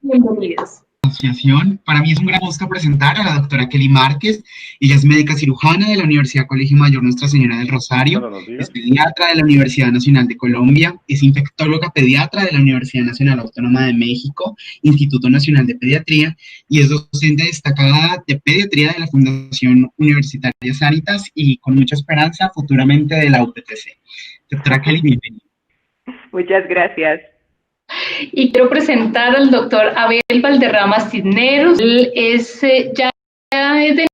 Bienvenidos. Asociación. Para mí es un gran gusto presentar a la doctora Kelly Márquez. Ella es médica cirujana de la Universidad Colegio Mayor Nuestra Señora del Rosario, Buenos días. es pediatra de la Universidad Nacional de Colombia, es infectóloga pediatra de la Universidad Nacional Autónoma de México, Instituto Nacional de Pediatría, y es docente destacada de pediatría de la Fundación Universitaria Sanitas y con mucha esperanza futuramente de la UPTC. Doctora Kelly, bienvenida. Muchas gracias. Y quiero presentar al doctor Abel Valderrama Cisneros. Él es, ya es de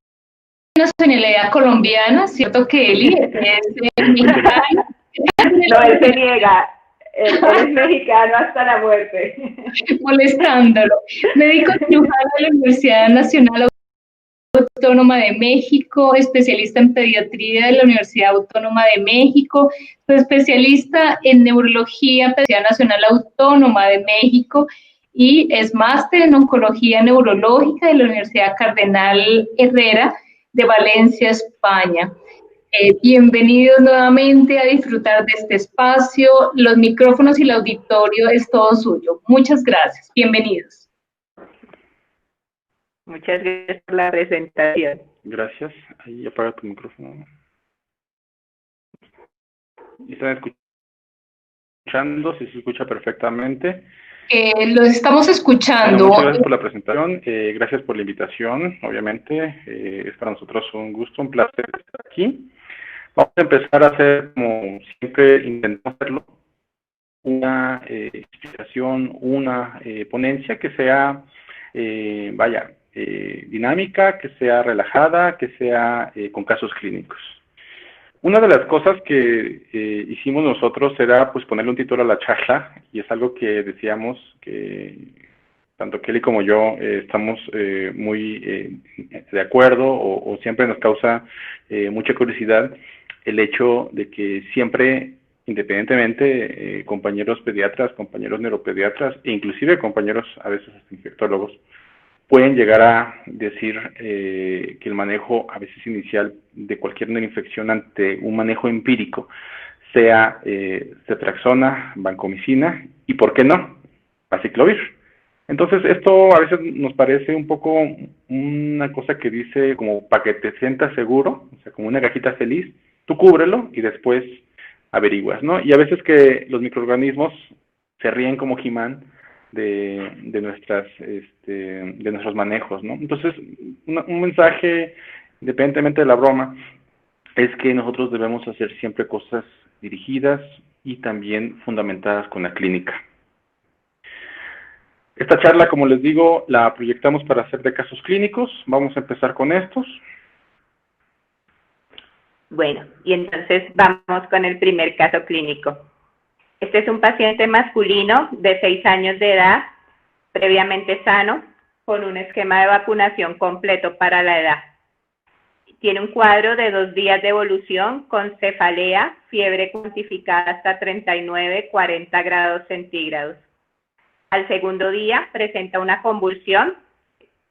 nacionalidad colombiana, ¿cierto, Kelly? Es mexicano. No, él se niega. Él es mexicano hasta la muerte. Molestándolo. Médico cirujano de la Universidad Nacional Autónoma de México, especialista en pediatría de la Universidad Autónoma de México, especialista en neurología de la Universidad Nacional Autónoma de México y es máster en oncología neurológica de la Universidad Cardenal Herrera de Valencia, España. Bienvenidos nuevamente a disfrutar de este espacio. Los micrófonos y el auditorio es todo suyo. Muchas gracias. Bienvenidos. Muchas gracias por la presentación. Gracias. Ahí apaga tu micrófono. ¿Están escuchando? Si se escucha perfectamente. Los estamos escuchando. Bueno, muchas gracias por la presentación. Gracias por la invitación. Obviamente, es para nosotros un gusto, un placer estar aquí. Vamos a empezar a hacer, como siempre intentamos hacerlo, una explicación, una ponencia que sea, dinámica, que sea relajada, que sea con casos clínicos. Una de las cosas que hicimos nosotros era pues ponerle un título a la charla, y es algo que decíamos que tanto Kelly como yo estamos muy de acuerdo, o siempre nos causa mucha curiosidad el hecho de que siempre, independientemente, compañeros pediatras, compañeros neuropediatras, e inclusive compañeros a veces infectólogos, pueden llegar a decir que el manejo a veces inicial de cualquier infección ante un manejo empírico sea ceftriaxona, vancomicina y, ¿por qué no?, aciclovir. Entonces, esto a veces nos parece un poco una cosa que dice como para que te sientas seguro, o sea, como una cajita feliz, tú cúbrelo y después averiguas, ¿no? Y a veces que los microorganismos se ríen como He-Man de nuestros manejos, ¿no? Entonces, un mensaje, independientemente de la broma, es que nosotros debemos hacer siempre cosas dirigidas y también fundamentadas con la clínica. Esta charla, como les digo, la proyectamos para hacer de casos clínicos. Vamos a empezar con estos. Bueno, y entonces vamos con el primer caso clínico. Este es un paciente masculino de 6 años de edad, previamente sano, con un esquema de vacunación completo para la edad. Tiene un cuadro de 2 días de evolución con cefalea, fiebre cuantificada hasta 39-40 grados centígrados. Al segundo día presenta una convulsión.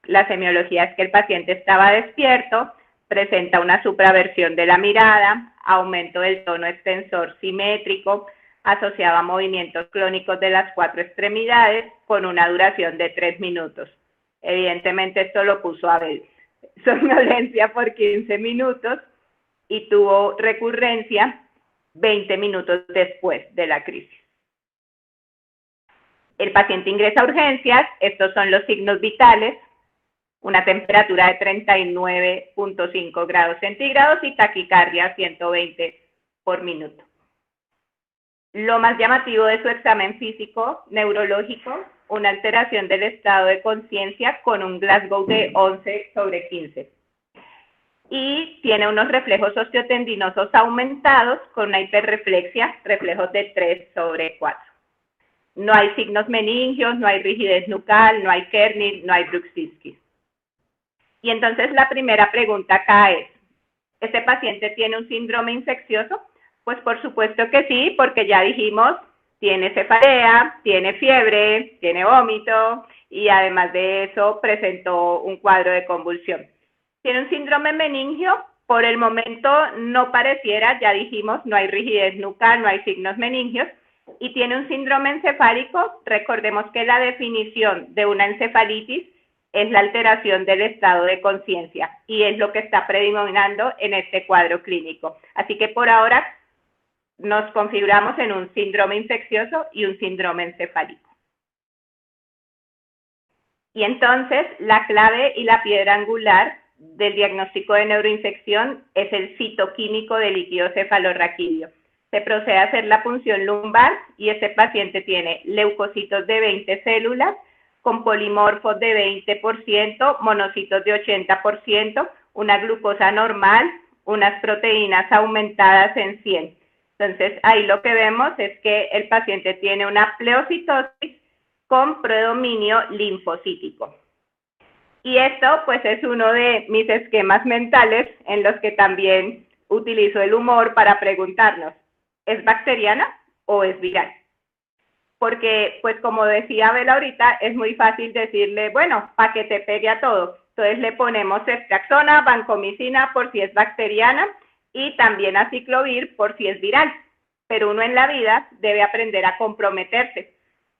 La semiología es que el paciente estaba despierto, presenta una supraversión de la mirada, aumento del tono extensor simétrico, asociado a movimientos clónicos de las 4 extremidades con una duración de 3 minutos. Evidentemente esto lo puso Abel. Somnolencia por 15 minutos y tuvo recurrencia 20 minutos después de la crisis. El paciente ingresa a urgencias, estos son los signos vitales, una temperatura de 39.5 grados centígrados y taquicardia 120 por minuto. Lo más llamativo de su examen físico neurológico, una alteración del estado de conciencia con un Glasgow de 11/15. Y tiene unos reflejos osteotendinosos aumentados con una hiperreflexia, reflejos de 3/4. No hay signos meningios, no hay rigidez nucal, no hay Kernighan, no hay Bruchsitsky. Y entonces la primera pregunta acá es, ¿este paciente tiene un síndrome infeccioso? Pues por supuesto que sí, porque ya dijimos, tiene cefalea, tiene fiebre, tiene vómito y además de eso presentó un cuadro de convulsión. ¿Tiene un síndrome meningio? Por el momento no pareciera, ya dijimos, no hay rigidez nucal, no hay signos meningios y tiene un síndrome encefálico, recordemos que la definición de una encefalitis es la alteración del estado de conciencia y es lo que está predominando en este cuadro clínico. Así que por ahora nos configuramos en un síndrome infeccioso y un síndrome encefálico. Y entonces la clave y la piedra angular del diagnóstico de neuroinfección es el citoquímico del líquido cefalorraquídeo. Se procede a hacer la punción lumbar y este paciente tiene leucocitos de 20 células con polimorfos de 20%, monocitos de 80%, una glucosa normal, unas proteínas aumentadas en 100. Entonces, ahí lo que vemos es que el paciente tiene una pleocitosis con predominio linfocítico. Y esto, pues, es uno de mis esquemas mentales en los que también utilizo el humor para preguntarnos, ¿es bacteriana o es viral? Porque, pues como decía Abel ahorita, es muy fácil decirle, bueno, para que te pegue a todo. Entonces le ponemos ceftriaxona, vancomicina por si es bacteriana y también aciclovir por si es viral. Pero uno en la vida debe aprender a comprometerse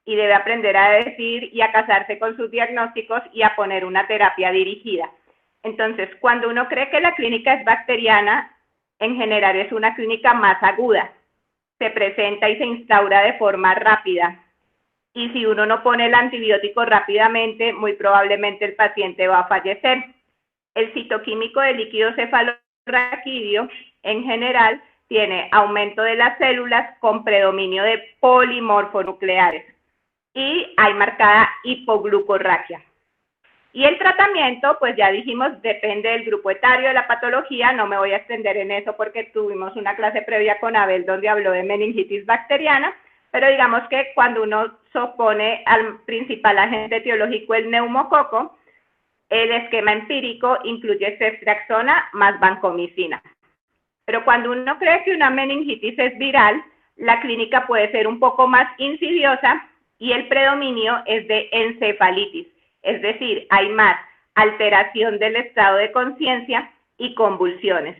y debe aprender a decir y a casarse con sus diagnósticos y a poner una terapia dirigida. Entonces, cuando uno cree que la clínica es bacteriana, en general es una clínica más aguda. Se presenta y se instaura de forma rápida. Y si uno no pone el antibiótico rápidamente, muy probablemente el paciente va a fallecer. El citoquímico del líquido cefalorraquídeo, en general, tiene aumento de las células con predominio de polimorfonucleares y hay marcada hipoglucorraquia. Y el tratamiento, pues ya dijimos, depende del grupo etario de la patología, no me voy a extender en eso porque tuvimos una clase previa con Abel donde habló de meningitis bacteriana, pero digamos que cuando uno se opone al principal agente etiológico, el neumococo, el esquema empírico incluye ceftriaxona más vancomicina. Pero cuando uno cree que una meningitis es viral, la clínica puede ser un poco más insidiosa y el predominio es de encefalitis. Es decir, hay más alteración del estado de conciencia y convulsiones.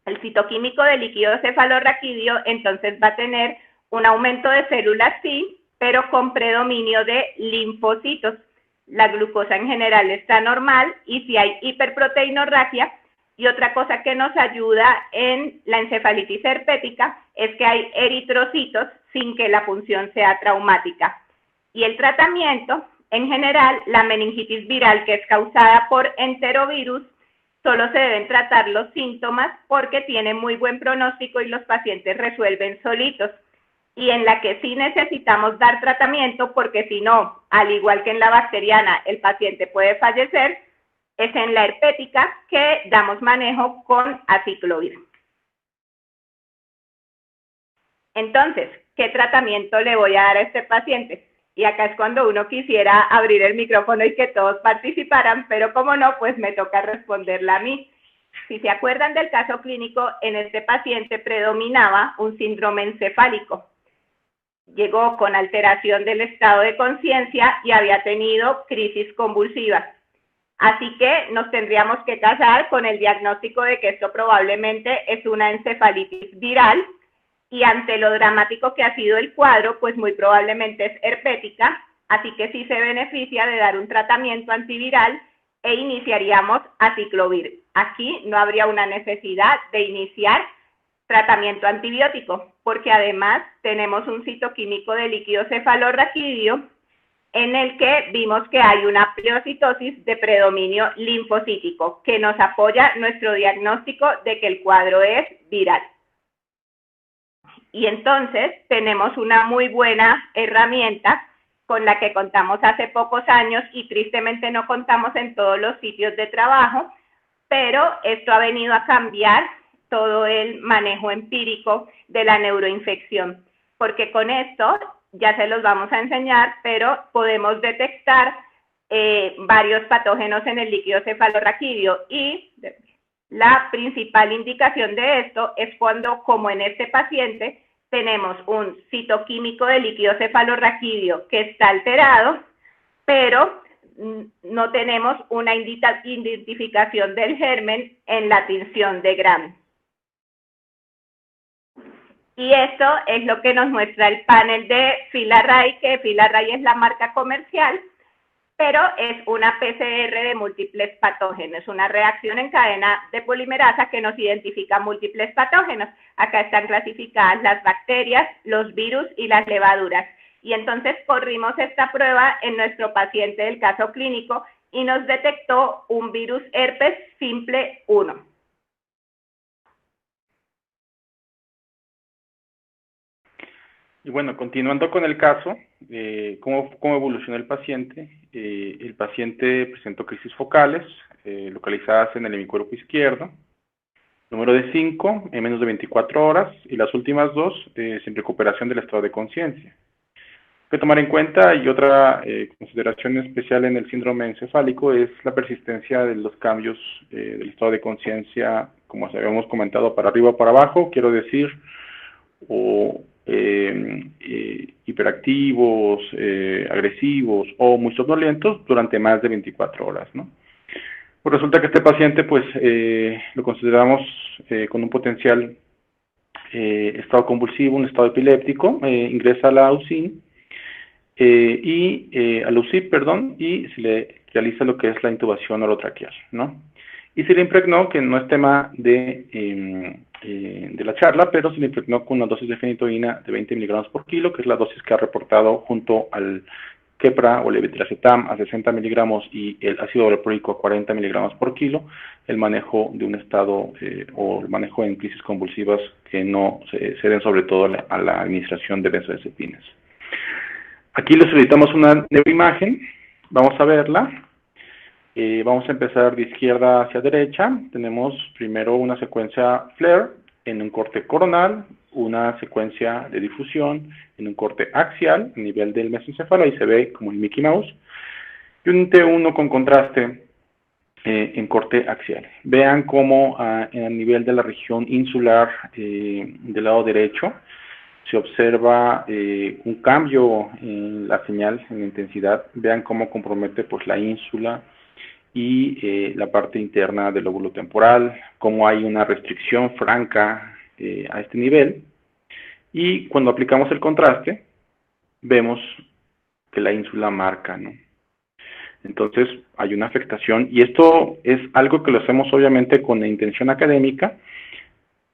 El citoquímico del líquido cefalorraquídeo entonces va a tener un aumento de células sí, pero con predominio de linfocitos. La glucosa en general está normal y si hay hiperproteinorraquia, y otra cosa que nos ayuda en la encefalitis herpética es que hay eritrocitos sin que la punción sea traumática. Y el tratamiento, en general, la meningitis viral que es causada por enterovirus, solo se deben tratar los síntomas porque tiene muy buen pronóstico y los pacientes resuelven solitos. Y en la que sí necesitamos dar tratamiento porque si no, al igual que en la bacteriana, el paciente puede fallecer, es en la herpética que damos manejo con aciclovir. Entonces, ¿qué tratamiento le voy a dar a este paciente? Y acá es cuando uno quisiera abrir el micrófono y que todos participaran, pero como no, pues me toca responderla a mí. Si se acuerdan del caso clínico, en este paciente predominaba un síndrome encefálico. Llegó con alteración del estado de conciencia y había tenido crisis convulsivas. Así que nos tendríamos que casar con el diagnóstico de que esto probablemente es una encefalitis viral y ante lo dramático que ha sido el cuadro, pues muy probablemente es herpética, así que sí se beneficia de dar un tratamiento antiviral e iniciaríamos aciclovir. Aquí no habría una necesidad de iniciar tratamiento antibiótico, porque además tenemos un citoquímico de líquido cefalorraquídeo en el que vimos que hay una pleocitosis de predominio linfocítico que nos apoya nuestro diagnóstico de que el cuadro es viral. Y entonces tenemos una muy buena herramienta con la que contamos hace pocos años y tristemente no contamos en todos los sitios de trabajo, pero esto ha venido a cambiar todo el manejo empírico de la neuroinfección, porque con esto ya se los vamos a enseñar, pero podemos detectar varios patógenos en el líquido cefalorraquídeo y la principal indicación de esto es cuando, como en este paciente, tenemos un citoquímico de líquido cefalorraquídeo que está alterado, pero no tenemos una identificación del germen en la tinción de Gram. Y esto es lo que nos muestra el panel de Filarray, que Filarray es la marca comercial, pero es una PCR de múltiples patógenos, una reacción en cadena de polimerasa que nos identifica múltiples patógenos. Acá están clasificadas las bacterias, los virus y las levaduras. Y entonces corrimos esta prueba en nuestro paciente del caso clínico y nos detectó un virus herpes simple 1. Y bueno, continuando con el caso, ¿cómo evolucionó el paciente? El paciente presentó crisis focales localizadas en el hemicuerpo izquierdo, número de 5 en menos de 24 horas y las últimas 2 sin recuperación del estado de conciencia. Hay que tomar en cuenta, y otra consideración especial en el síndrome encefálico es la persistencia de los cambios del estado de conciencia, como habíamos comentado, para arriba o para abajo, quiero decir, o hiperactivos, agresivos o muy somnolentos durante más de 24 horas, ¿no? Pues resulta que este paciente, pues, lo consideramos con un potencial estado convulsivo, un estado epiléptico, ingresa a la UCI, a la UCI, perdón, y se le realiza lo que es la intubación orotraqueal, ¿no? Y se le impregnó, que no es tema de la charla, pero se le impregnó con una dosis de fenitoína de 20 miligramos por kilo, que es la dosis que ha reportado junto al Keppra o levetiracetam a 60 miligramos y el ácido valproico a 40 miligramos por kilo, el manejo de un estado o el manejo en crisis convulsivas que no se den sobre todo a la administración de benzodiazepinas. Aquí les solicitamos una neuroimagen, vamos a verla. Vamos a empezar de izquierda hacia derecha. Tenemos primero una secuencia FLAIR en un corte coronal, una secuencia de difusión en un corte axial a nivel del mesencéfalo, ahí se ve como el Mickey Mouse, y un T1 con contraste en corte axial. Vean cómo a nivel de la región insular del lado derecho se observa un cambio en la señal, en la intensidad. Vean cómo compromete pues la ínsula y la parte interna del lóbulo temporal, cómo hay una restricción franca a este nivel. Y cuando aplicamos el contraste, vemos que la ínsula marca, ¿no? Entonces hay una afectación, y esto es algo que lo hacemos obviamente con la intención académica,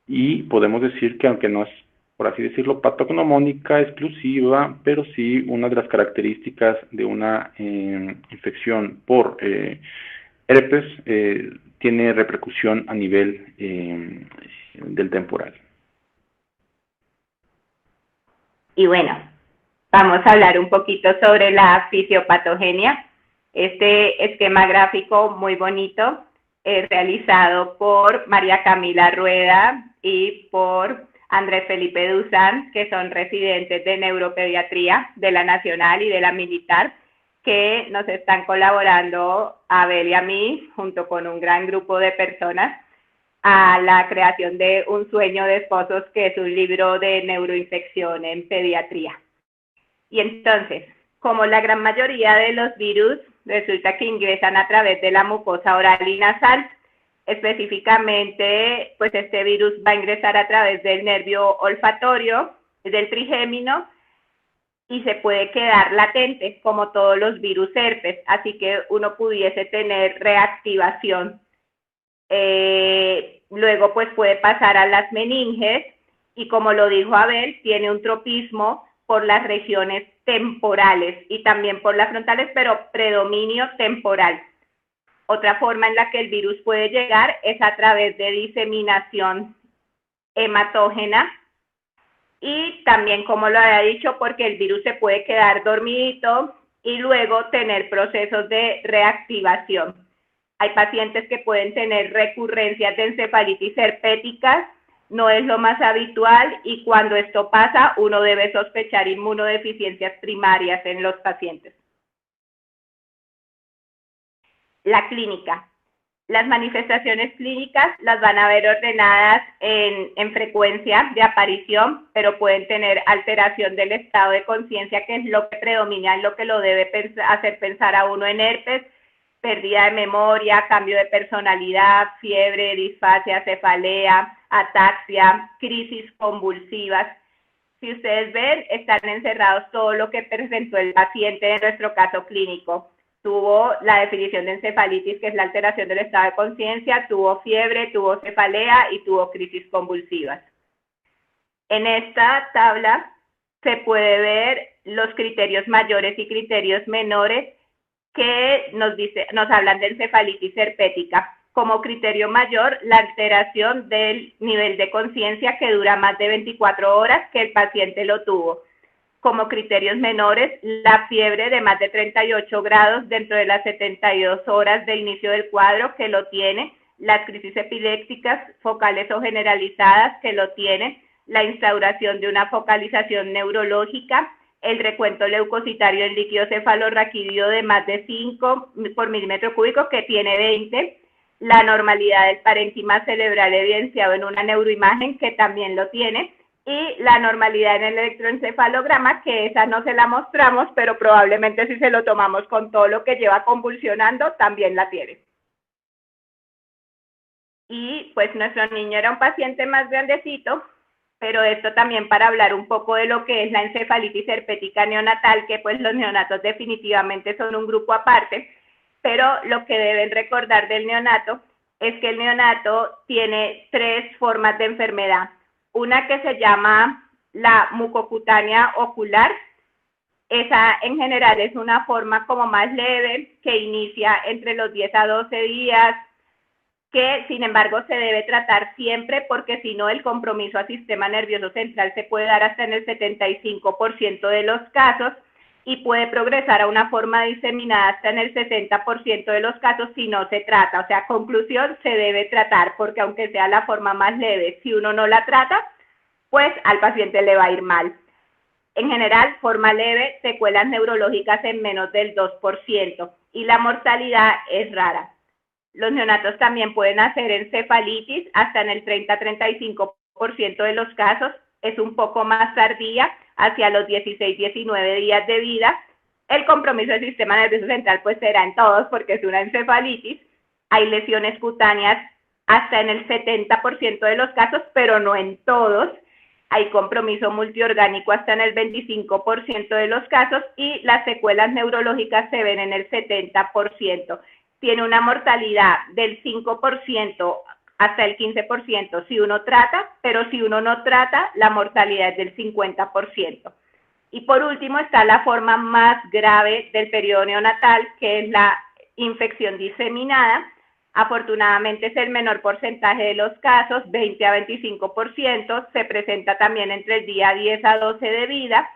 y podemos decir que, aunque no es, por así decirlo, patognomónica exclusiva, pero sí una de las características de una infección por herpes tiene repercusión a nivel del temporal. Y bueno, vamos a hablar un poquito sobre la fisiopatogenia. Este esquema gráfico muy bonito, realizado por María Camila Rueda y por Andrés Felipe Duzán, que son residentes de neuropediatría de la Nacional y de la Militar, que nos están colaborando a Abel y a mí, junto con un gran grupo de personas, a la creación de Un sueño de esposos, que es un libro de neuroinfección en pediatría. Y entonces, como la gran mayoría de los virus resulta que ingresan a través de la mucosa oral y nasal, específicamente, pues este virus va a ingresar a través del nervio olfatorio, del trigémino, y se puede quedar latente, como todos los virus herpes, así que uno pudiese tener reactivación. Luego, pues puede pasar a las meninges, y como lo dijo Abel, tiene un tropismo por las regiones temporales y también por las frontales, pero predominio temporal. Otra forma en la que el virus puede llegar es a través de diseminación hematógena, y también, como lo había dicho, porque el virus se puede quedar dormidito y luego tener procesos de reactivación. Hay pacientes que pueden tener recurrencias de encefalitis herpéticas, no es lo más habitual, y cuando esto pasa, uno debe sospechar inmunodeficiencias primarias en los pacientes. La clínica. Las manifestaciones clínicas las van a ver ordenadas en frecuencia de aparición, pero pueden tener alteración del estado de conciencia, que es lo que predomina, en lo que lo debe hacer pensar a uno en herpes, pérdida de memoria, cambio de personalidad, fiebre, disfasia, cefalea, ataxia, crisis convulsivas. Si ustedes ven, están encerrados todo lo que presentó el paciente en nuestro caso clínico. Tuvo la definición de encefalitis, que es la alteración del estado de conciencia, tuvo fiebre, tuvo cefalea y tuvo crisis convulsivas. En esta tabla se puede ver los criterios mayores y criterios menores que nos hablan de encefalitis herpética. Como criterio mayor, la alteración del nivel de conciencia que dura más de 24 horas que el paciente lo tuvo. Como criterios menores, la fiebre de más de 38 grados dentro de las 72 horas de inicio del cuadro que lo tiene, las crisis epilépticas focales o generalizadas que lo tienen, la instauración de una focalización neurológica, el recuento leucocitario en líquido cefalorraquídeo de más de 5 por milímetro cúbico, que tiene 20, la normalidad del parénquima cerebral evidenciado en una neuroimagen, que también lo tiene, y la normalidad en el electroencefalograma, que esa no se la mostramos, pero probablemente si se lo tomamos con todo lo que lleva convulsionando, también la tiene. Y pues nuestro niño era un paciente más grandecito, pero esto también para hablar un poco de lo que es la encefalitis herpética neonatal, que pues los neonatos definitivamente son un grupo aparte, pero lo que deben recordar del neonato es que el neonato tiene 3 formas de enfermedad. Una que se llama la mucocutánea ocular. Esa en general es una forma como más leve, que inicia entre los 10 a 12 días, que sin embargo se debe tratar siempre, porque si no el compromiso al sistema nervioso central se puede dar hasta en el 75% de los casos y puede progresar a una forma diseminada hasta en el 60% de los casos si no se trata. O sea, conclusión, se debe tratar, porque aunque sea la forma más leve, si uno no la trata, pues al paciente le va a ir mal. En general, forma leve, secuelas neurológicas en menos del 2% y la mortalidad es rara. Los neonatos también pueden hacer encefalitis hasta en el 30-35% de los casos, es un poco más tardía, hacia los 16-19 días de vida. El compromiso del sistema nervioso central pues será en todos, porque es una encefalitis. Hay lesiones cutáneas hasta en el 70% de los casos, pero no en todos. Hay compromiso multiorgánico hasta en el 25% de los casos y las secuelas neurológicas se ven en el 70%. Tiene una mortalidad del 5% hasta el 15% si uno trata, pero si uno no trata, la mortalidad es del 50%. Y por último está la forma más grave del periodo neonatal, que es la infección diseminada. Afortunadamente es el menor porcentaje de los casos, 20 a 25%, se presenta también entre el día 10 a 12 de vida.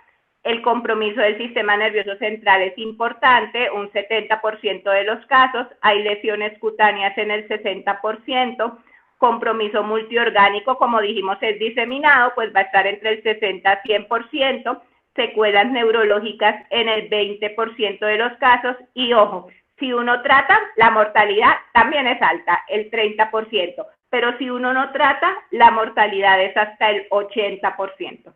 El compromiso del sistema nervioso central es importante, un 70% de los casos, hay lesiones cutáneas en el 60%, compromiso multiorgánico, como dijimos, es diseminado, pues va a estar entre el 60 a 100%, secuelas neurológicas en el 20% de los casos, y ojo, si uno trata, la mortalidad también es alta, el 30%, pero si uno no trata, la mortalidad es hasta el 80%.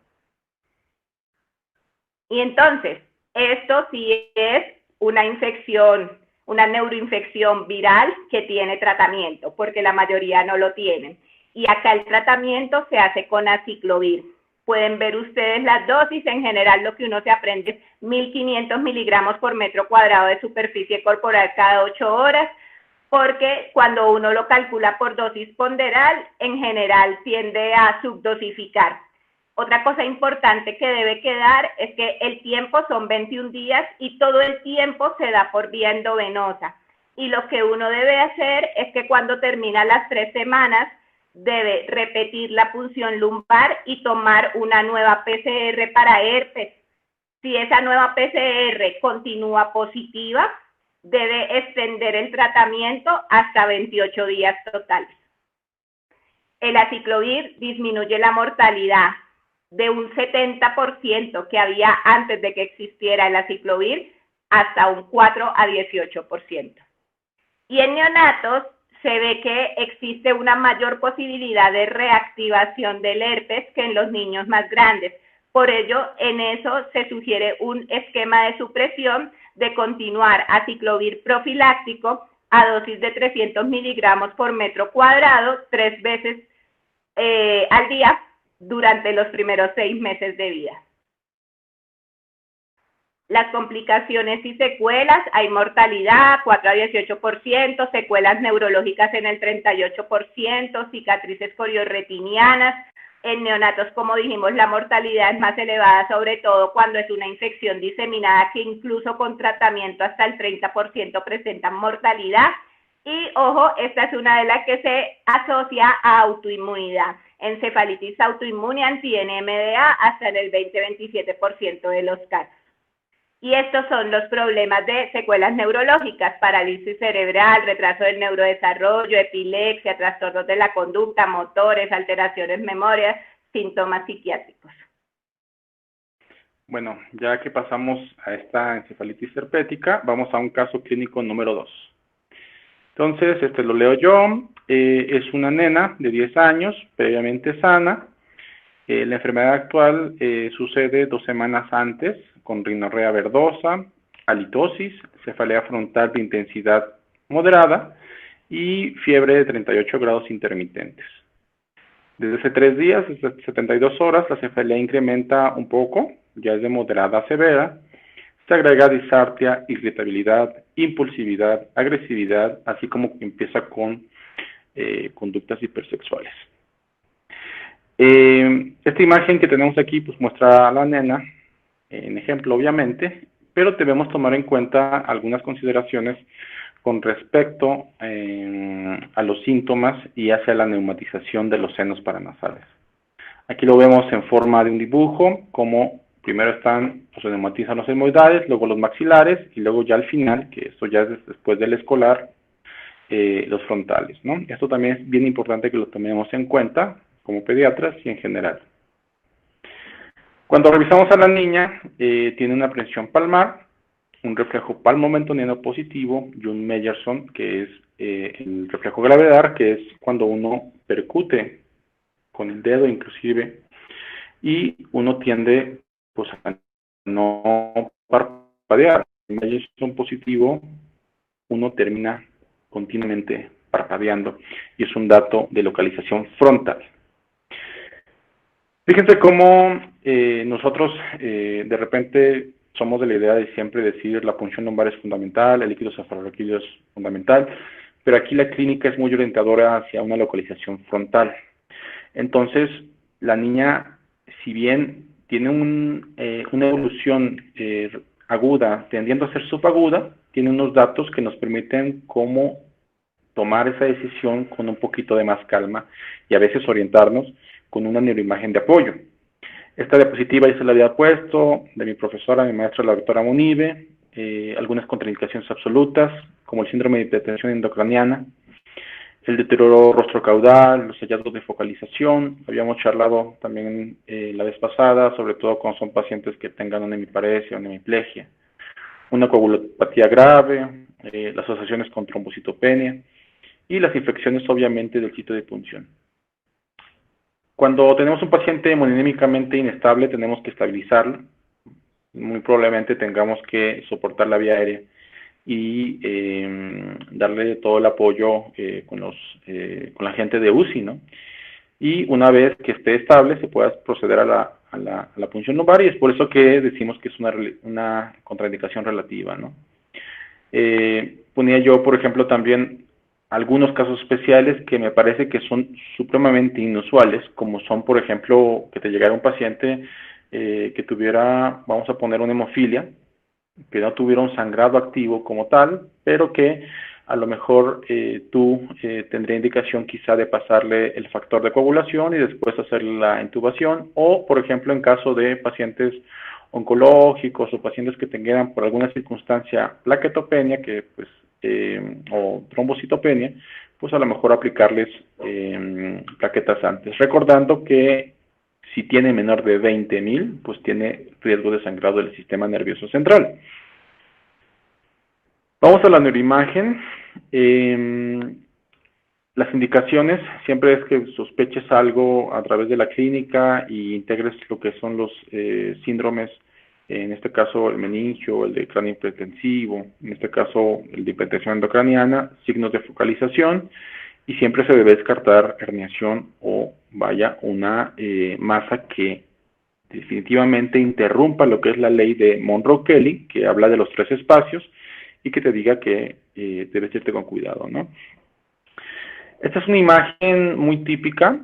Y entonces, esto sí es una infección, una neuroinfección viral que tiene tratamiento, porque la mayoría no lo tienen. Y acá el tratamiento se hace con aciclovir. Pueden ver ustedes las dosis, en general lo que uno se aprende es 1.500 miligramos por metro cuadrado de superficie corporal cada 8 horas, porque cuando uno lo calcula por dosis ponderal, en general tiende a subdosificar. Otra cosa importante que debe quedar es que el tiempo son 21 días y todo el tiempo se da por vía endovenosa. Y lo que uno debe hacer es que cuando termina las 3 semanas, debe repetir la punción lumbar y tomar una nueva PCR para herpes. Si esa nueva PCR continúa positiva, debe extender el tratamiento hasta 28 días totales. El aciclovir disminuye la mortalidad de un 70% que había antes de que existiera el aciclovir hasta un 4 a 18%. Y en neonatos se ve que existe una mayor posibilidad de reactivación del herpes que en los niños más grandes. Por ello, en eso se sugiere un esquema de supresión de continuar aciclovir profiláctico a dosis de 300 miligramos por metro cuadrado 3 veces al día durante los primeros 6 meses de vida. Las complicaciones y secuelas, hay mortalidad, 4 a 18%, secuelas neurológicas en el 38%, cicatrices corioretinianas. En neonatos, como dijimos, la mortalidad es más elevada, sobre todo cuando es una infección diseminada, que incluso con tratamiento hasta el 30% presentan mortalidad. Y, ojo, esta es una de las que se asocia a autoinmunidad. Encefalitis autoinmune anti-NMDA hasta en el 20-27% de los casos. Y estos son los problemas de secuelas neurológicas: parálisis cerebral, retraso del neurodesarrollo, epilepsia, trastornos de la conducta, motores, alteraciones memorias, síntomas psiquiátricos. Bueno, ya que pasamos a esta encefalitis herpética, vamos a un caso clínico número 2. Entonces, lo leo yo. Es una nena de 10 años, previamente sana. La enfermedad actual sucede 2 semanas antes, con rinorrea verdosa, halitosis, cefalea frontal de intensidad moderada y fiebre de 38 grados intermitentes. Desde hace 3 días, desde 72 horas, la cefalea incrementa un poco, ya es de moderada a severa. Se agrega disartria, irritabilidad, impulsividad, agresividad, así como que empieza con conductas hipersexuales. Esta imagen que tenemos aquí pues muestra a la nena, en ejemplo obviamente, pero debemos tomar en cuenta algunas consideraciones con respecto a los síntomas y hacia la neumatización de los senos paranasales. Aquí lo vemos en forma de un dibujo, como primero se neumatizan los etmoidales, luego los maxilares y luego ya al final, que esto ya es después del escolar, los frontales, ¿no? Esto también es bien importante que lo tomemos en cuenta como pediatras y en general. Cuando revisamos a la niña, tiene una presión palmar, un reflejo palmomentoniano positivo y un Meyerson, que es el reflejo gravedad, que es cuando uno percute con el dedo inclusive, y uno tiende pues a no parpadear. En Meyerson positivo, uno termina continuamente parpadeando, y es un dato de localización frontal. Fíjense cómo nosotros de repente somos de la idea de siempre decir la punción lumbar es fundamental, el líquido cefalorraquídeo es fundamental, pero aquí la clínica es muy orientadora hacia una localización frontal. Entonces, la niña, si bien tiene una evolución aguda, tendiendo a ser subaguda, tiene unos datos que nos permiten cómo tomar esa decisión con un poquito de más calma y a veces orientarnos con una neuroimagen de apoyo. Esta diapositiva ya se la había puesto de mi profesora, mi maestra, la doctora Munive, algunas contraindicaciones absolutas, como el síndrome de hipertensión endocraniana, el deterioro rostrocaudal, los hallazgos de focalización. Habíamos charlado también la vez pasada, sobre todo cuando son pacientes que tengan una hemiparesia o una hemiplegia, una coagulopatía grave, las asociaciones con trombocitopenia y las infecciones obviamente del sitio de punción. Cuando tenemos un paciente hemodinámicamente inestable, tenemos que estabilizarlo. Muy probablemente tengamos que soportar la vía aérea y darle todo el apoyo con la gente de UCI, ¿no? Y una vez que esté estable, se pueda proceder a la punción lumbar, y es por eso que decimos que es una contraindicación relativa, ¿no? Ponía yo, por ejemplo, también algunos casos especiales que me parece que son supremamente inusuales, como son, por ejemplo, que te llegara un paciente que tuviera, vamos a poner, una hemofilia, que no tuviera un sangrado activo como tal, pero que a lo mejor tú tendría indicación quizá de pasarle el factor de coagulación y después hacer la intubación, o, por ejemplo, en caso de pacientes oncológicos o pacientes que tengan por alguna circunstancia plaquetopenia, que pues o trombocitopenia, pues a lo mejor aplicarles plaquetas antes, recordando que si tiene menor de 20.000, pues tiene riesgo de sangrado del sistema nervioso central. Vamos a la neuroimagen. Las indicaciones siempre es que sospeches algo a través de la clínica y integres lo que son los síndromes en este caso el meningio, el de cráneo hipertensivo, en este caso el de hipertensión endocraniana, signos de focalización, y siempre se debe descartar herniación o, vaya, una masa que definitivamente interrumpa lo que es la ley de Monroe-Kelly, que habla de los 3 espacios, y que te diga que debes irte con cuidado, ¿no? Esta es una imagen muy típica.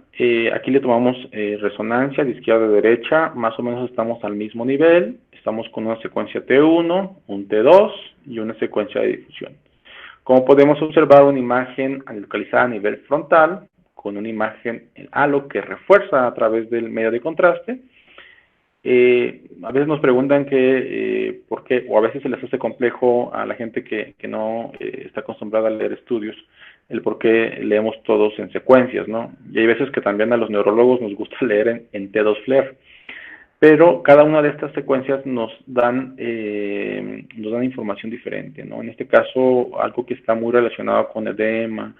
Aquí le tomamos resonancia de izquierda a derecha. Más o menos estamos al mismo nivel. Estamos con una secuencia T1, un T2 y una secuencia de difusión. Como podemos observar, una imagen localizada a nivel frontal, con una imagen en halo que refuerza a través del medio de contraste. A veces nos preguntan por qué, o a veces se les hace complejo a la gente que no está acostumbrada a leer estudios, el por qué leemos todos en secuencias, ¿no? Y hay veces que también a los neurólogos nos gusta leer en T2 FLAIR, pero cada una de estas secuencias nos dan información diferente, ¿no? En este caso, algo que está muy relacionado con edema,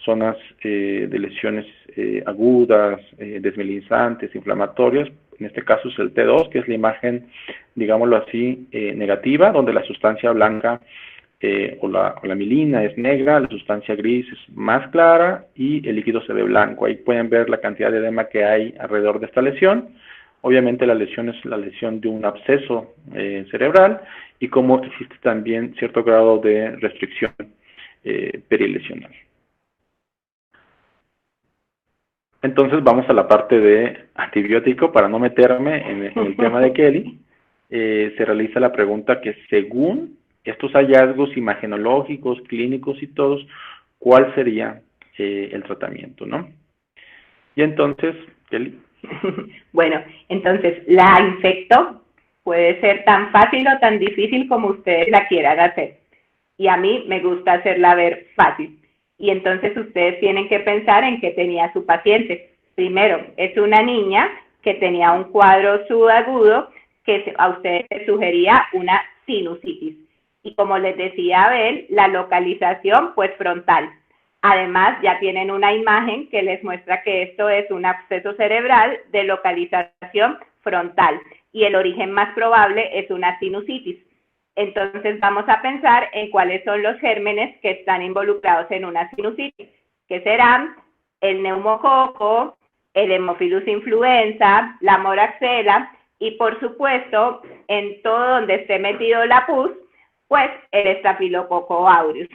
zonas de lesiones agudas, desmielinizantes, inflamatorias. En este caso es el T2, que es la imagen, digámoslo así, negativa, donde la sustancia blanca o la mielina es negra, la sustancia gris es más clara y el líquido se ve blanco. Ahí pueden ver la cantidad de edema que hay alrededor de esta lesión. Obviamente la lesión es la lesión de un absceso cerebral y cómo existe también cierto grado de restricción perilesional. Entonces vamos a la parte de antibiótico para no meterme en el tema de Kelly. Se realiza la pregunta que según estos hallazgos imagenológicos, clínicos y todos, ¿cuál sería el tratamiento, no? Y entonces, Kelly. Bueno, entonces la infecto puede ser tan fácil o tan difícil como ustedes la quieran hacer. Y a mí me gusta hacerla ver fácil. Y entonces ustedes tienen que pensar en qué tenía su paciente. Primero, es una niña que tenía un cuadro subagudo que a ustedes les sugería una sinusitis. Y como les decía Abel, la localización pues frontal. Además, ya tienen una imagen que les muestra que esto es un absceso cerebral de localización frontal y el origen más probable es una sinusitis. Entonces vamos a pensar en cuáles son los gérmenes que están involucrados en una sinusitis, que serán el neumococo, el Haemophilus influenza, la moraxela y por supuesto en todo donde esté metido la pus, pues el estafilococo aureus.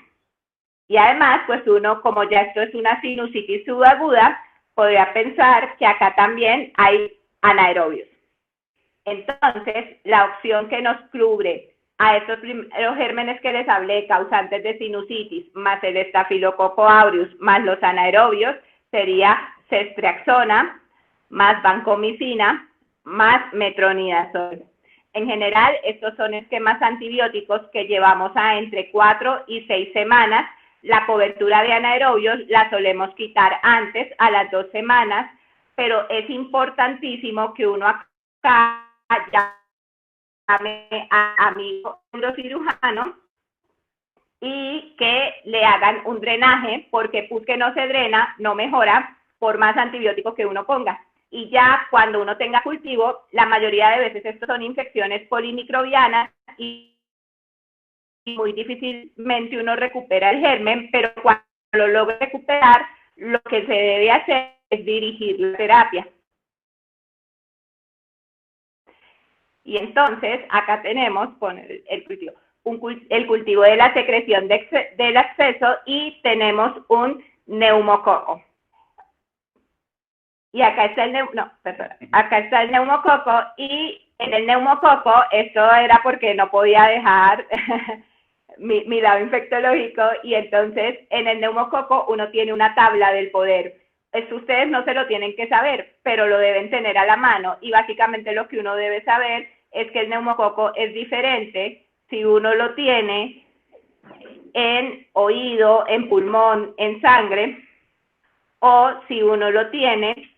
Y además, pues uno, como ya esto es una sinusitis subaguda, podría pensar que acá también hay anaerobios. Entonces, la opción que nos cubre a estos primeros gérmenes que les hablé, causantes de sinusitis, más el estafilococo aureus, más los anaerobios, sería ceftriaxona, más vancomicina, más metronidazol. En general, estos son esquemas antibióticos que llevamos a entre 4 y 6 semanas. La cobertura de anaerobios la solemos quitar antes, a las 2 semanas, pero es importantísimo que uno acá llame a mi neurocirujano y que le hagan un drenaje, porque pus que no se drena no mejora por más antibióticos que uno ponga. Y ya cuando uno tenga cultivo, la mayoría de veces estos son infecciones polimicrobianas y muy difícilmente uno recupera el germen, pero cuando lo logra recuperar, lo que se debe hacer es dirigir la terapia. Y entonces, acá tenemos el cultivo, el cultivo de la secreción del absceso y tenemos un neumococo. Y acá está acá está el neumococo y en el neumococo, esto era porque no podía dejar mi lado infectológico y entonces en el neumococo uno tiene una tabla del poder. Esto ustedes no se lo tienen que saber, pero lo deben tener a la mano y básicamente lo que uno debe saber es que el neumococo es diferente si uno lo tiene en oído, en pulmón, en sangre o si uno lo tiene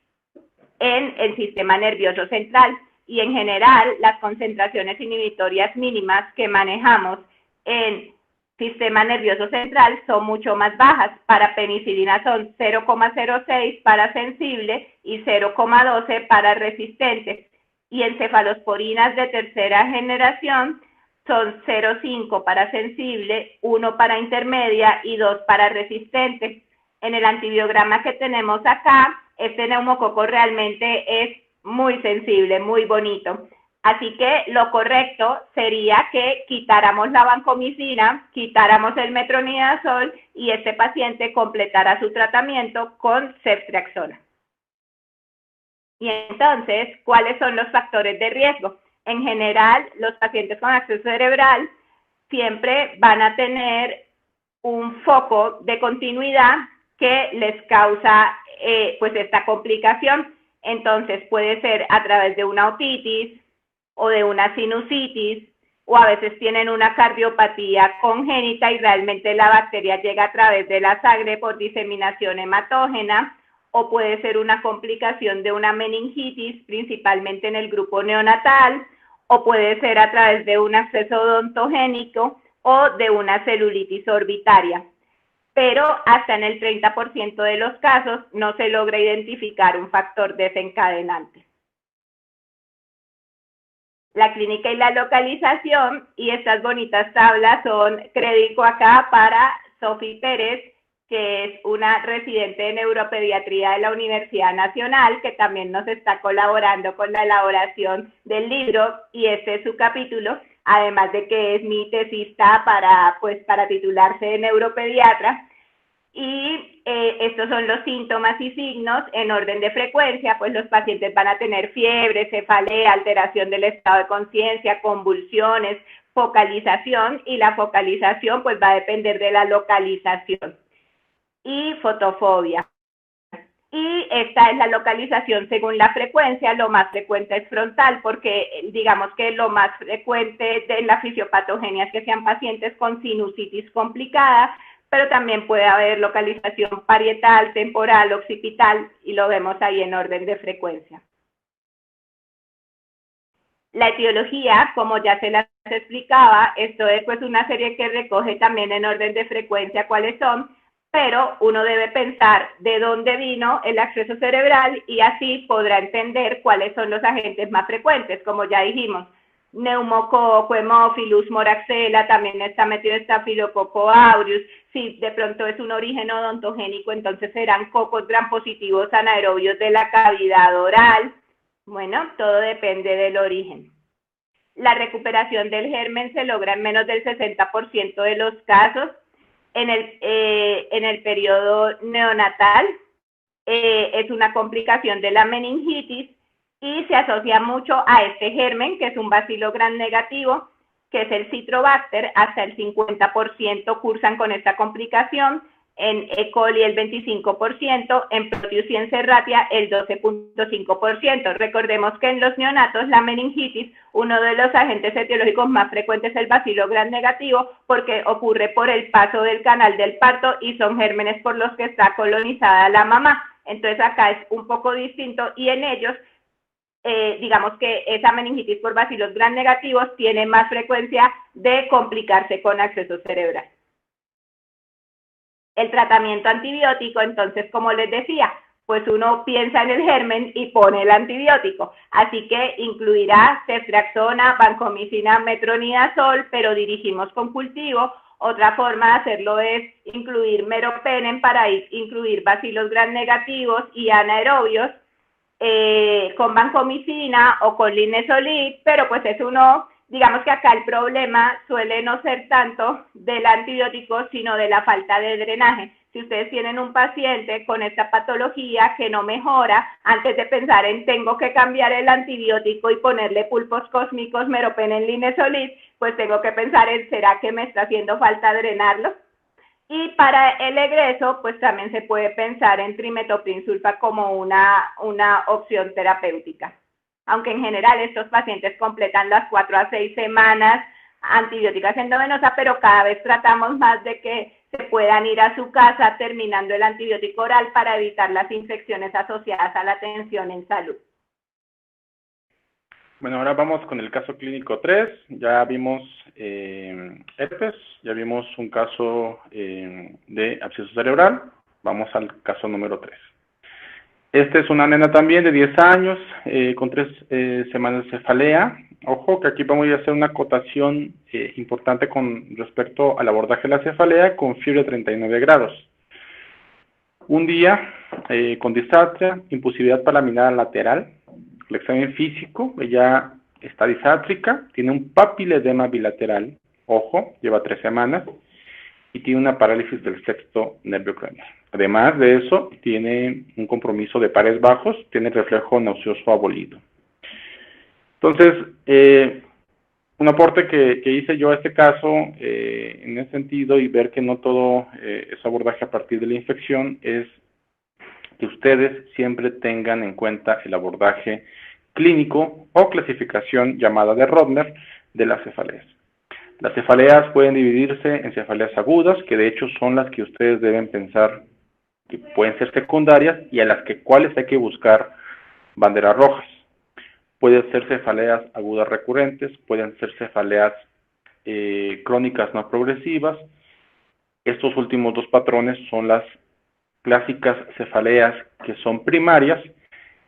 en el sistema nervioso central. Y en general, las concentraciones inhibitorias mínimas que manejamos en sistema nervioso central son mucho más bajas. Para penicilina son 0,06 para sensible y 0,12 para resistente. y encefalosporinas de tercera generación son 0,5 para sensible, 1 para intermedia y 2 para resistente. En el antibiograma que tenemos acá, este neumococo realmente es muy sensible, muy bonito. Así que lo correcto sería que quitáramos la vancomicina, quitáramos el metronidazol y este paciente completara su tratamiento con ceftriaxona. Y entonces, ¿cuáles son los factores de riesgo? En general, los pacientes con acceso cerebral siempre van a tener un foco de continuidad que les causa pues esta complicación. Entonces, puede ser a través de una otitis o de una sinusitis, o a veces tienen una cardiopatía congénita y realmente la bacteria llega a través de la sangre por diseminación hematógena, o puede ser una complicación de una meningitis, principalmente en el grupo neonatal, o puede ser a través de un acceso odontogénico o de una celulitis orbitaria. Pero hasta en el 30% de los casos no se logra identificar un factor desencadenante. La clínica y la localización, y estas bonitas tablas son crédito acá para Sofi Pérez, que es una residente de neuropediatría de la Universidad Nacional, que también nos está colaborando con la elaboración del libro, y este es su capítulo, además de que es mi tesista para titularse de neuropediatra. Y estos son los síntomas y signos en orden de frecuencia, pues los pacientes van a tener fiebre, cefalea, alteración del estado de conciencia, convulsiones, focalización, y la focalización pues va a depender de la localización, y fotofobia. Y esta es la localización según la frecuencia. Lo más frecuente es frontal, porque digamos que lo más frecuente de la fisiopatogenia es que sean pacientes con sinusitis complicada, pero también puede haber localización parietal, temporal, occipital, y lo vemos ahí en orden de frecuencia. La etiología, como ya se las explicaba, esto es pues una serie que recoge también en orden de frecuencia cuáles son, pero uno debe pensar de dónde vino el acceso cerebral y así podrá entender cuáles son los agentes más frecuentes, como ya dijimos. Neumococo, Haemophilus, Moraxella, también está metido Staphylococcus aureus. Si de pronto es un origen odontogénico, entonces serán cocos gram positivos anaerobios de la cavidad oral. Bueno, todo depende del origen. La recuperación del germen se logra en menos del 60% de los casos. En el periodo neonatal es una complicación de la meningitis y se asocia mucho a este germen, que es un bacilo gram negativo, que es el Citrobacter. Hasta el 50% cursan con esta complicación, en E. coli el 25%, en Proteus y en Serratia el 12.5%. Recordemos que en los neonatos la meningitis, uno de los agentes etiológicos más frecuentes es el bacilo gram negativo, porque ocurre por el paso del canal del parto y son gérmenes por los que está colonizada la mamá. Entonces acá es un poco distinto, y en ellos digamos que esa meningitis por bacilos gram negativos tiene más frecuencia de complicarse con acceso cerebral. El tratamiento antibiótico, entonces, como les decía, pues uno piensa en el germen y pone el antibiótico. Así que incluirá ceftriaxona, vancomicina, metronidazol, pero dirigimos con cultivo. Otra forma de hacerlo es incluir meropenem para incluir bacilos gram negativos y anaerobios, con vancomicina o con linezolid, pero pues es uno, digamos que acá el problema suele no ser tanto del antibiótico, sino de la falta de drenaje. Si ustedes tienen un paciente con esta patología que no mejora, antes de pensar en tengo que cambiar el antibiótico y ponerle pulpos cósmicos, meropenem, linezolid, pues tengo que pensar en ¿será que me está haciendo falta drenarlo? Y para el egreso, pues también se puede pensar en trimetoprim sulfa como una opción terapéutica. Aunque en general estos pacientes completan las 4 a 6 semanas antibióticas endovenosa, pero cada vez tratamos más de que se puedan ir a su casa terminando el antibiótico oral para evitar las infecciones asociadas a la atención en salud. Bueno, ahora vamos con el caso clínico 3. Ya vimos herpes, ya vimos un caso de absceso cerebral. Vamos al caso número 3. Esta es una nena también de 10 años, con 3 semanas de cefalea. Ojo, que aquí vamos a hacer una acotación importante con respecto al abordaje de la cefalea con fiebre de 39 grados. Un día con disartria, imposibilidad para la mirada lateral, el examen físico, ella está disátrica, tiene un papiledema bilateral, ojo, lleva 3 semanas, y tiene una parálisis del sexto nervio craneal. Además de eso, tiene un compromiso de pares bajos, tiene reflejo nauseoso abolido. Entonces, un aporte que hice yo a este caso, en ese sentido, y ver que no todo es abordaje a partir de la infección, es que ustedes siempre tengan en cuenta el abordaje clínico o clasificación llamada de Rodner de las cefaleas. Las cefaleas pueden dividirse en cefaleas agudas, que de hecho son las que ustedes deben pensar que pueden ser secundarias y a las cuales hay que buscar banderas rojas. Pueden ser cefaleas agudas recurrentes, pueden ser cefaleas crónicas no progresivas. Estos últimos 2 patrones son las clásicas cefaleas que son primarias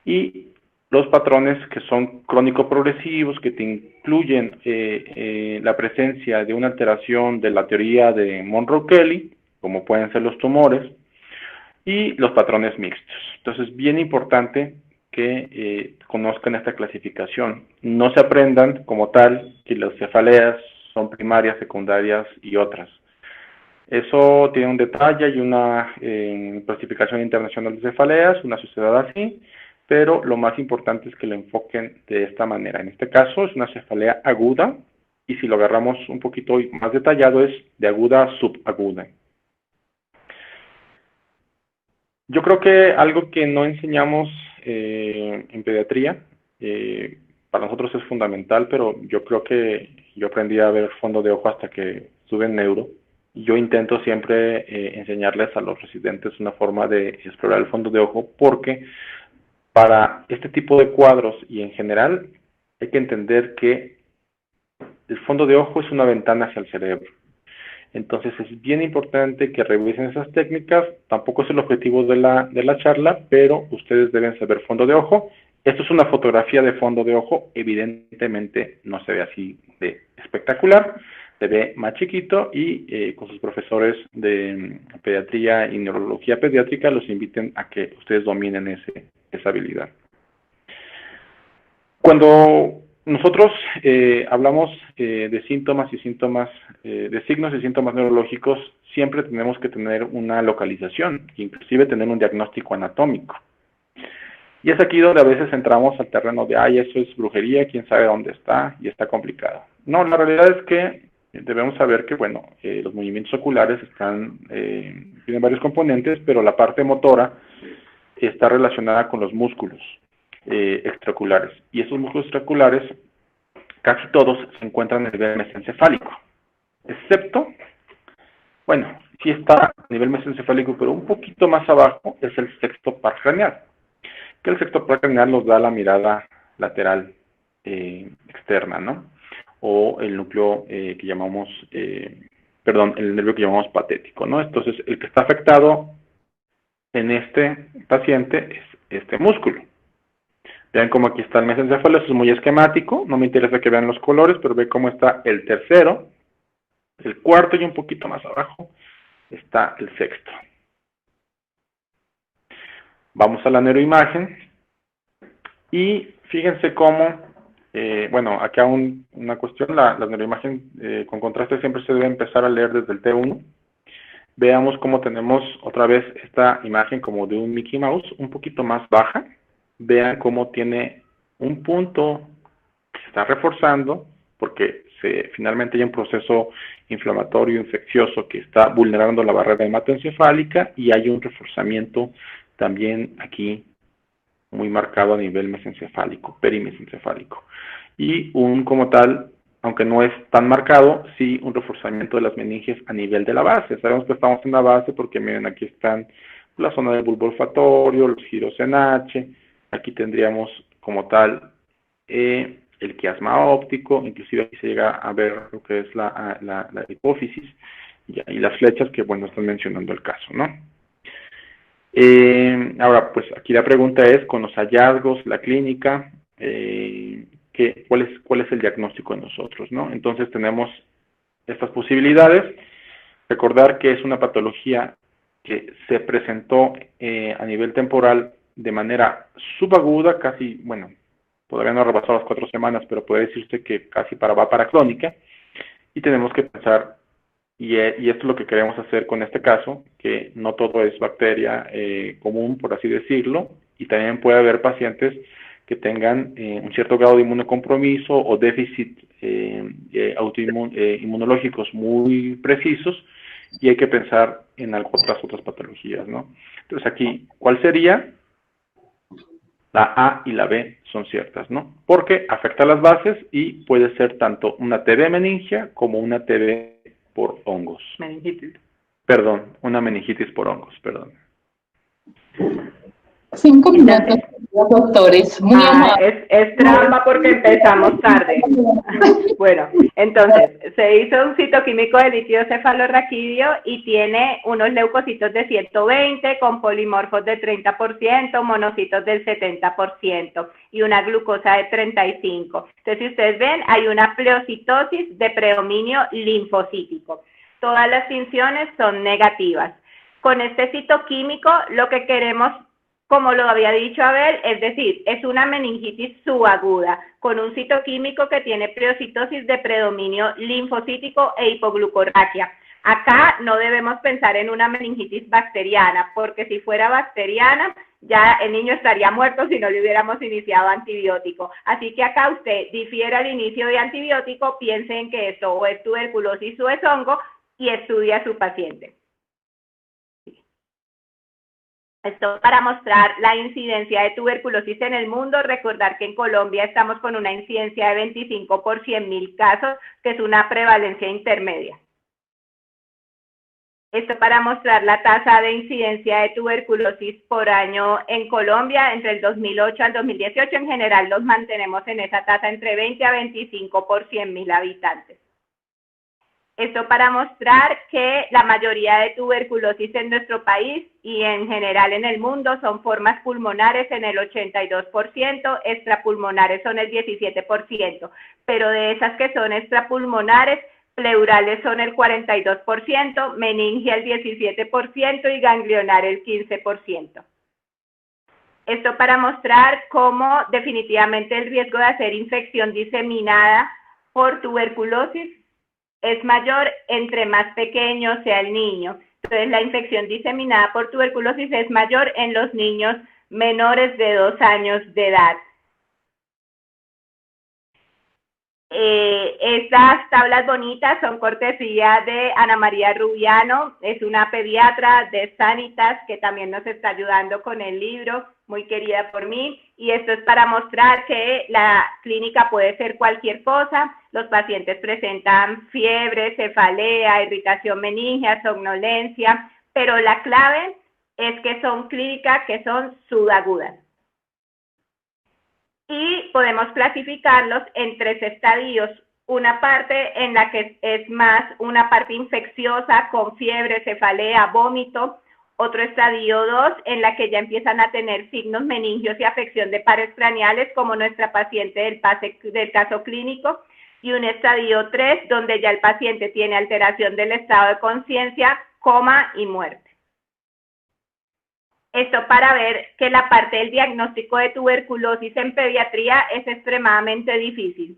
y los patrones que son crónico-progresivos, que te incluyen la presencia de una alteración de la teoría de Monroe-Kelly, como pueden ser los tumores, y los patrones mixtos. Entonces, bien importante que conozcan esta clasificación. No se aprendan como tal que las cefaleas son primarias, secundarias y otras. Eso tiene un detalle y una clasificación internacional de cefaleas, una sociedad así, pero lo más importante es que lo enfoquen de esta manera. En este caso es una cefalea aguda, y si lo agarramos un poquito más detallado es de aguda a subaguda. Yo creo que algo que no enseñamos en pediatría, para nosotros es fundamental, pero yo creo que yo aprendí a ver fondo de ojo hasta que estuve en neuro. Yo intento siempre enseñarles a los residentes una forma de explorar el fondo de ojo, porque para este tipo de cuadros y en general hay que entender que el fondo de ojo es una ventana hacia el cerebro. Entonces es bien importante que revisen esas técnicas. Tampoco es el objetivo de la charla, pero ustedes deben saber fondo de ojo. Esto es una fotografía de fondo de ojo. Evidentemente no se ve así de espectacular, se ve más chiquito, y con sus profesores de pediatría y neurología pediátrica los inviten a que ustedes dominen esa habilidad. Cuando nosotros hablamos de síntomas y síntomas, de signos y síntomas neurológicos, siempre tenemos que tener una localización, inclusive tener un diagnóstico anatómico. Y es aquí donde a veces entramos al terreno de, ay, eso es brujería, quién sabe dónde está, y está complicado. No, la realidad es que debemos saber que, bueno, los movimientos oculares tienen varios componentes, pero la parte motora está relacionada con los músculos extraoculares. Y esos músculos extraoculares, casi todos se encuentran a nivel mesencefálico, excepto, bueno, sí está a nivel mesencefálico, pero un poquito más abajo es el sexto par craneal, que el sexto par craneal nos da la mirada lateral externa, ¿no? O el núcleo que llamamos, el nervio que llamamos patético, ¿no? Entonces, el que está afectado en este paciente es este músculo. Vean cómo aquí está el mesencéfalo, eso es muy esquemático, no me interesa que vean los colores, pero ve cómo está el tercero, el cuarto, y un poquito más abajo está el sexto. Vamos a la neuroimagen, y fíjense cómo, bueno, acá una cuestión, la neuroimagen con contraste siempre se debe empezar a leer desde el T1. Veamos cómo tenemos otra vez esta imagen como de un Mickey Mouse, un poquito más baja. Vean cómo tiene un punto que se está reforzando, porque finalmente hay un proceso inflamatorio infeccioso que está vulnerando la barrera hematoencefálica, y hay un reforzamiento también aquí muy marcado a nivel mesencefálico, perimesencefálico. Y como tal, aunque no es tan marcado, sí un reforzamiento de las meninges a nivel de la base. Sabemos que estamos en la base porque miren, aquí están la zona del bulbo olfatorio, los giros en H. Aquí tendríamos como tal el quiasma óptico, inclusive aquí se llega a ver lo que es la hipófisis y las flechas que, bueno, están mencionando el caso, ¿no? Ahora, pues aquí la pregunta es, con los hallazgos, la clínica, ¿cuál es el diagnóstico de nosotros, ¿no? Entonces tenemos estas posibilidades. Recordar que es una patología que se presentó a nivel temporal de manera subaguda, casi, bueno, todavía no ha rebasado las 4 semanas, pero puede decirse que casi va para crónica, y tenemos que pensar, y esto es lo que queremos hacer con este caso, que no todo es bacteria común, por así decirlo, y también puede haber pacientes que tengan un cierto grado de inmunocompromiso o déficit inmunológicos muy precisos, y hay que pensar en otras patologías, ¿no? Entonces aquí, ¿cuál sería? La A y la B son ciertas, ¿no? Porque afecta a las bases y puede ser tanto una TB meningia como una TB por hongos. Meningitis. Perdón, una meningitis por hongos, perdón. 5 minutos, doctores. Muy amable. Es trampa porque empezamos tarde. Bueno, entonces, se hizo un citoquímico de líquido cefalorraquídeo y tiene unos leucocitos de 120 con polimorfos de 30%, monocitos del 70% y una glucosa de 35. Entonces, si ustedes ven, hay una pleocitosis de predominio linfocítico. Todas las tinciones son negativas. Con este citoquímico, lo que queremos, como lo había dicho Abel, es decir, es una meningitis subaguda con un citoquímico que tiene pleocitosis de predominio linfocítico e hipoglucorraquia. Acá no debemos pensar en una meningitis bacteriana, porque si fuera bacteriana, ya el niño estaría muerto si no le hubiéramos iniciado antibiótico. Así que acá usted difiere al inicio de antibiótico, piense en que esto o es tuberculosis o es hongo y estudia a su paciente. Esto para mostrar la incidencia de tuberculosis en el mundo. Recordar que en Colombia estamos con una incidencia de 25 por 100.000 casos, que es una prevalencia intermedia. Esto para mostrar la tasa de incidencia de tuberculosis por año en Colombia entre el 2008 al 2018. En general los mantenemos en esa tasa entre 20 a 25 por 100.000 habitantes. Esto para mostrar que la mayoría de tuberculosis en nuestro país y en general en el mundo son formas pulmonares en el 82%, extrapulmonares son el 17%, pero de esas que son extrapulmonares, pleurales son el 42%, meningia el 17% y ganglionar el 15%. Esto para mostrar cómo definitivamente el riesgo de hacer infección diseminada por tuberculosis es mayor entre más pequeño sea el niño. Entonces, la infección diseminada por tuberculosis es mayor en los niños menores de 2 años de edad. Estas tablas bonitas son cortesía de Ana María Rubiano, es una pediatra de Sanitas que también nos está ayudando con el libro, muy querida por mí, y esto es para mostrar que la clínica puede ser cualquier cosa. Los pacientes presentan fiebre, cefalea, irritación meningia, somnolencia, pero la clave es que son clínicas que son subagudas. Y podemos clasificarlos en 3 estadios. Una parte en la que es más una parte infecciosa con fiebre, cefalea, vómito. Otro estadio 2 en la que ya empiezan a tener signos meningios y afección de pares craneales, como nuestra paciente del caso clínico. Y un estadio 3 donde ya el paciente tiene alteración del estado de conciencia, coma y muerte. Esto para ver que la parte del diagnóstico de tuberculosis en pediatría es extremadamente difícil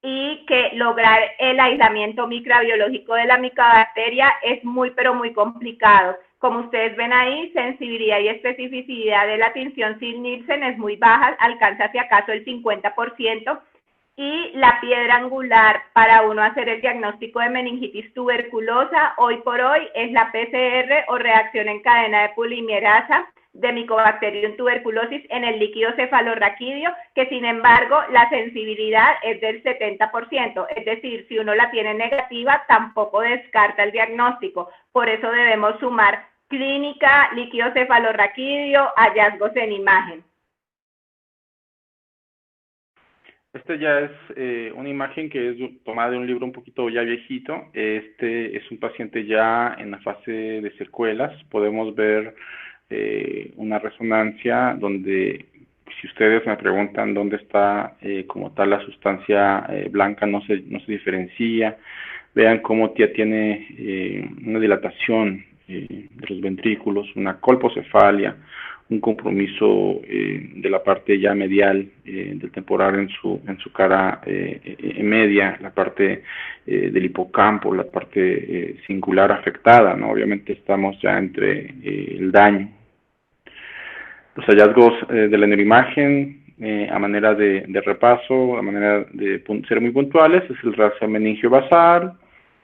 y que lograr el aislamiento microbiológico de la micobacteria es muy, pero muy complicado. Como ustedes ven ahí, sensibilidad y especificidad de la tinción Sil-Nielsen es muy baja, alcanza si acaso el 50%, y la piedra angular para uno hacer el diagnóstico de meningitis tuberculosa hoy por hoy es la PCR o reacción en cadena de polimerasa de Mycobacterium tuberculosis en el líquido cefalorraquídeo, que sin embargo la sensibilidad es del 70%, es decir, si uno la tiene negativa tampoco descarta el diagnóstico. Por eso debemos sumar clínica, líquido cefalorraquídeo, hallazgos en imagen. Este ya es una imagen que es tomada de un libro un poquito ya viejito. Este es un paciente ya en la fase de secuelas. Podemos ver una resonancia donde, si ustedes me preguntan dónde está como tal la sustancia blanca, no se diferencia. Vean cómo ya tiene una dilatación de los ventrículos, una colpocefalia, un compromiso de la parte ya medial del temporal en su cara media, la parte del hipocampo, la parte singular afectada, ¿no? Obviamente estamos ya entre el daño. Los hallazgos de la neuroimagen, a manera de repaso, a manera de ser muy puntuales, es el rasgo meningio basal,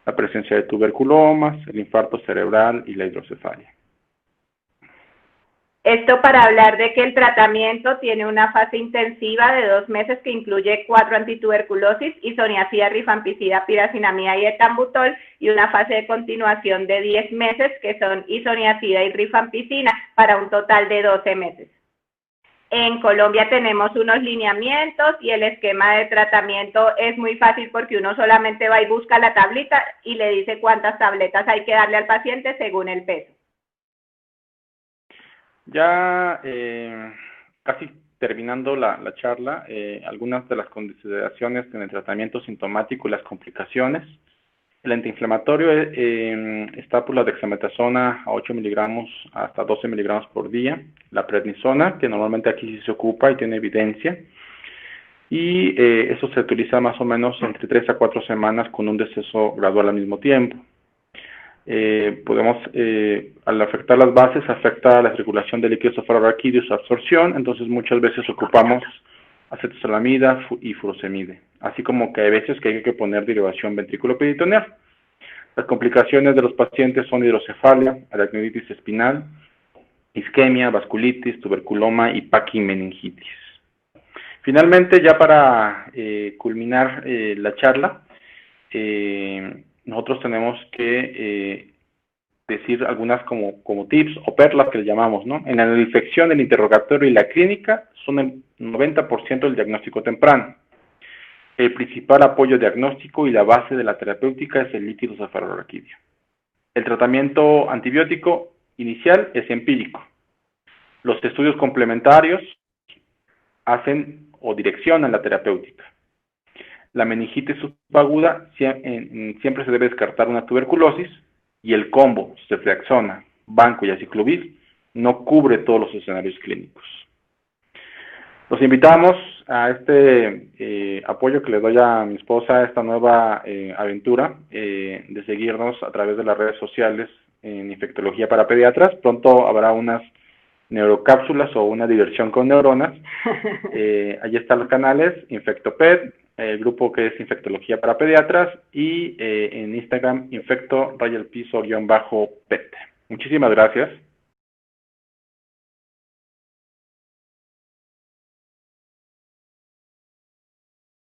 la presencia de tuberculomas, el infarto cerebral y la hidrocefalia. Esto para hablar de que el tratamiento tiene una fase intensiva de 2 meses que incluye 4 antituberculosis, isoniazida, rifampicida, piracinamida y etambutol, y una fase de continuación de 10 meses que son isoniazida y rifampicina para un total de 12 meses. En Colombia tenemos unos lineamientos y el esquema de tratamiento es muy fácil porque uno solamente va y busca la tablita y le dice cuántas tabletas hay que darle al paciente según el peso. Ya casi terminando la charla, algunas de las consideraciones en el tratamiento sintomático y las complicaciones. El antiinflamatorio está por la dexametasona a 8 miligramos hasta 12 miligramos por día. La prednisona, que normalmente aquí sí se ocupa y tiene evidencia. Y eso se utiliza más o menos entre 3 a 4 semanas con un deceso gradual al mismo tiempo. Al afectar las bases, afecta la circulación del líquido cefalorraquídeo y su absorción, entonces muchas veces ocupamos acetosalamida y furosemide, así como que hay veces que hay que poner derivación ventrículo-peritoneal. Las complicaciones de los pacientes son hidrocefalia, aracnoiditis espinal, isquemia, vasculitis, tuberculoma y paquimeningitis. Finalmente, ya para culminar la charla, nosotros tenemos que decir algunas como tips o perlas que le llamamos, ¿no? En la infección, el interrogatorio y la clínica son el 90% del diagnóstico temprano. El principal apoyo diagnóstico y la base de la terapéutica es el líquido cefalorraquídeo. El tratamiento antibiótico inicial es empírico. Los estudios complementarios hacen o direccionan la terapéutica. La meningitis subaguda siempre se debe descartar una tuberculosis, y el combo ceftriaxona, banco y aciclovir no cubre todos los escenarios clínicos. Los invitamos a este apoyo que le doy a mi esposa a esta nueva aventura de seguirnos a través de las redes sociales en Infectología para Pediatras. Pronto habrá unas neurocápsulas o una diversión con neuronas. Allí están los canales, InfectoPed, el grupo que es Infectología para Pediatras, y en Instagram, infecto_pet. Muchísimas gracias.